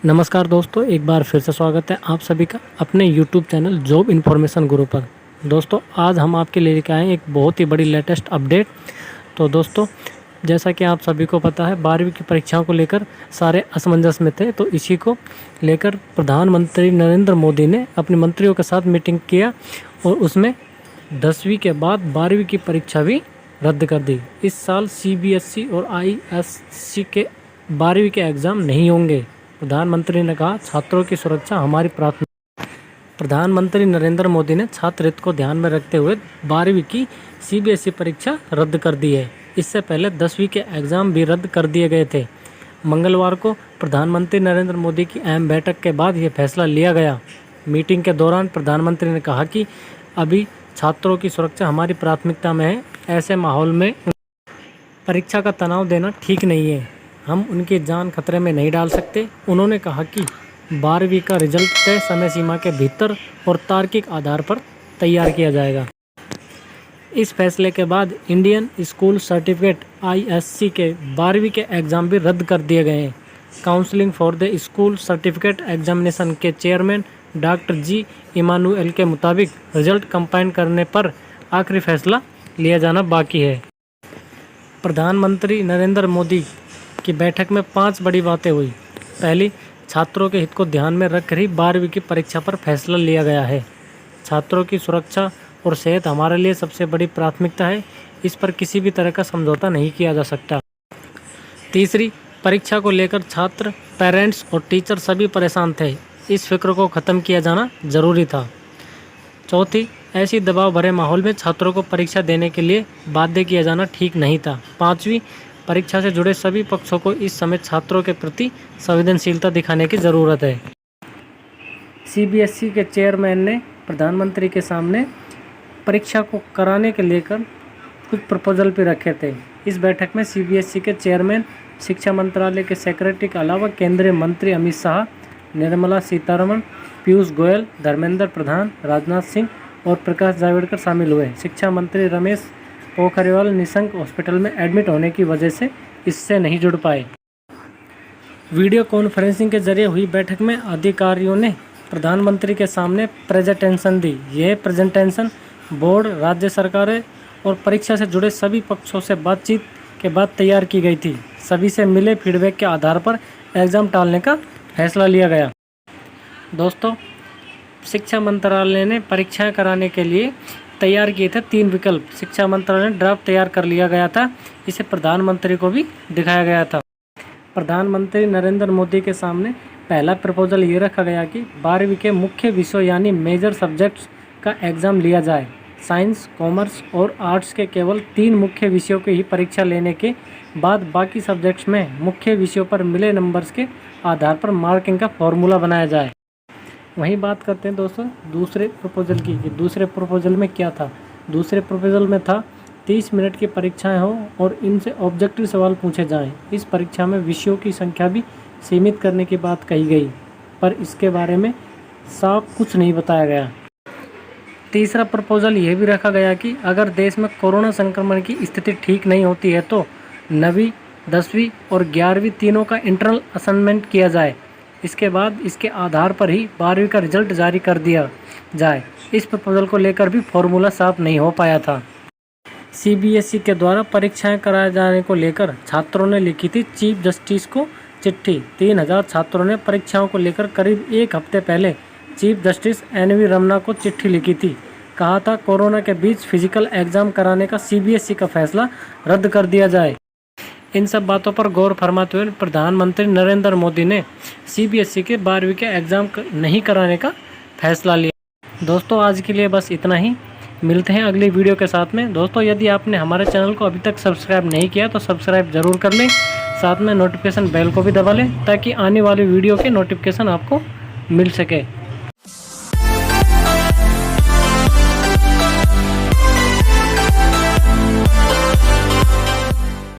नमस्कार दोस्तों, एक बार फिर से स्वागत है आप सभी का अपने YouTube चैनल जॉब इन्फॉर्मेशन गुरु पर। दोस्तों, आज हम आपके लिए लेकर आए हैं एक बहुत ही बड़ी लेटेस्ट अपडेट। तो दोस्तों, जैसा कि आप सभी को पता है, 12वीं की परीक्षाओं को लेकर सारे असमंजस में थे। तो इसी को लेकर प्रधानमंत्री नरेंद्र मोदी ने अपने मंत्रियों के साथ मीटिंग किया और उसमें 10वीं के बाद 12वीं की परीक्षा भी रद्द कर दी। इस साल CBSE और ISC के 12वीं के एग्ज़ाम नहीं होंगे। प्रधानमंत्री ने कहा, छात्रों की सुरक्षा हमारी प्राथमिकता। प्रधानमंत्री नरेंद्र मोदी ने छात्र हित को ध्यान में रखते हुए 12वीं की CBSE परीक्षा रद्द कर दी है। इससे पहले 10वीं के एग्ज़ाम भी रद्द कर दिए गए थे। मंगलवार को प्रधानमंत्री नरेंद्र मोदी की अहम बैठक के बाद यह फैसला लिया गया। मीटिंग के दौरान प्रधानमंत्री ने कहा कि अभी छात्रों की सुरक्षा हमारी प्राथमिकता में है। ऐसे माहौल में परीक्षा का तनाव देना ठीक नहीं है। हम उनकी जान खतरे में नहीं डाल सकते। उन्होंने कहा कि 12वीं का रिजल्ट तय समय सीमा के भीतर और तार्किक आधार पर तैयार किया जाएगा। इस फैसले के बाद इंडियन स्कूल सर्टिफिकेट ISC के 12वीं के एग्ज़ाम भी रद्द कर दिए गए हैं। Counselling for the school certificate examination के चेयरमैन डॉक्टर G. इमानुएल के मुताबिक रिजल्ट कंपाइन करने पर आखिरी फैसला लिया जाना बाकी है। प्रधानमंत्री नरेंद्र मोदी की बैठक में 5 बड़ी बातें हुई। पहली, छात्रों के हित को ध्यान में रख ही 12वीं की परीक्षा पर फैसला लिया गया है। छात्रों की सुरक्षा और सेहत हमारे लिए सबसे बड़ी प्राथमिकता है। इस पर किसी भी तरह का समझौता नहीं किया जा सकता। तीसरी, परीक्षा को लेकर छात्र, पेरेंट्स और टीचर सभी परेशान थे। इस फिक्र को ख़त्म किया जाना जरूरी था। चौथी, ऐसी दबाव भरे माहौल में छात्रों को परीक्षा देने के लिए बाध्य किया जाना ठीक नहीं था। पाँचवीं, परीक्षा से जुड़े सभी पक्षों को इस समय छात्रों के प्रति संवेदनशीलता दिखाने की ज़रूरत है। CBSE के चेयरमैन ने प्रधानमंत्री के सामने परीक्षा को कराने के लेकर कुछ प्रपोजल भी रखे थे। इस बैठक में CBSE के चेयरमैन, शिक्षा मंत्रालय के सेक्रेटरी के अलावा केंद्रीय मंत्री अमित शाह, निर्मला सीतारमण, पीयूष गोयल, धर्मेंद्र प्रधान, राजनाथ सिंह और प्रकाश जावड़ेकर शामिल हुए। शिक्षा मंत्री रमेश पोखरियाल निशंक हॉस्पिटल में एडमिट होने की वजह से इससे नहीं जुड़ पाए। वीडियो कॉन्फ्रेंसिंग के जरिए हुई बैठक में अधिकारियों ने प्रधानमंत्री के सामने प्रेजेंटेशन दी। यह प्रेजेंटेशन बोर्ड, राज्य सरकारें और परीक्षा से जुड़े सभी पक्षों से बातचीत के बाद तैयार की गई थी। सभी से मिले फीडबैक के आधार पर एग्ज़ाम टालने का फैसला लिया गया। दोस्तों, शिक्षा मंत्रालय ने परीक्षाएं कराने के लिए तैयार किए थे 3 विकल्प। शिक्षा मंत्रालय ने ड्राफ्ट तैयार कर लिया गया था। इसे प्रधानमंत्री को भी दिखाया गया था। प्रधानमंत्री नरेंद्र मोदी के सामने पहला प्रपोजल ये रखा गया कि 12वीं के मुख्य विषयों यानी मेजर सब्जेक्ट्स का एग्ज़ाम लिया जाए। साइंस, कॉमर्स और आर्ट्स के केवल 3 मुख्य विषयों की ही परीक्षा लेने के बाद बाकी सब्जेक्ट्स में मुख्य विषयों पर मिले नंबर्स के आधार पर मार्किंग का फॉर्मूला बनाया जाए। वहीं बात करते हैं दोस्तों दूसरे प्रपोजल की कि दूसरे प्रपोजल में क्या था। दूसरे प्रपोजल में था 30 मिनट की परीक्षाएं हो और इनसे ऑब्जेक्टिव सवाल पूछे जाएं। इस परीक्षा में विषयों की संख्या भी सीमित करने की बात कही गई, पर इसके बारे में साफ कुछ नहीं बताया गया। तीसरा प्रपोजल यह भी रखा गया कि अगर देश में कोरोना संक्रमण की स्थिति ठीक नहीं होती है तो 9वीं, 10वीं और 11वीं तीनों का इंटरनल असेसमेंट किया जाए। इसके बाद इसके आधार पर ही 12वीं का रिजल्ट जारी कर दिया जाए। इस प्रपोजल को लेकर भी फॉर्मूला साफ नहीं हो पाया था। CBSE के द्वारा परीक्षाएं कराए जाने को लेकर छात्रों ने लिखी थी चीफ जस्टिस को चिट्ठी। 3000 छात्रों ने परीक्षाओं को लेकर करीब 1 हफ्ते पहले चीफ जस्टिस NV रमन्ना को चिट्ठी लिखी थी। कहा था कोरोना के बीच फिजिकल एग्जाम कराने का CBSE का फैसला रद्द कर दिया जाए। इन सब बातों पर गौर फरमाते हुए प्रधानमंत्री नरेंद्र मोदी ने CBSE के 12वीं के एग्ज़ाम नहीं कराने का फैसला लिया। दोस्तों, आज के लिए बस इतना ही। मिलते हैं अगली वीडियो के साथ में। दोस्तों, यदि आपने हमारे चैनल को अभी तक सब्सक्राइब नहीं किया तो सब्सक्राइब ज़रूर कर लें। साथ में नोटिफिकेशन बेल को भी दबा लें ताकि आने वाली वीडियो के नोटिफिकेशन आपको मिल सके।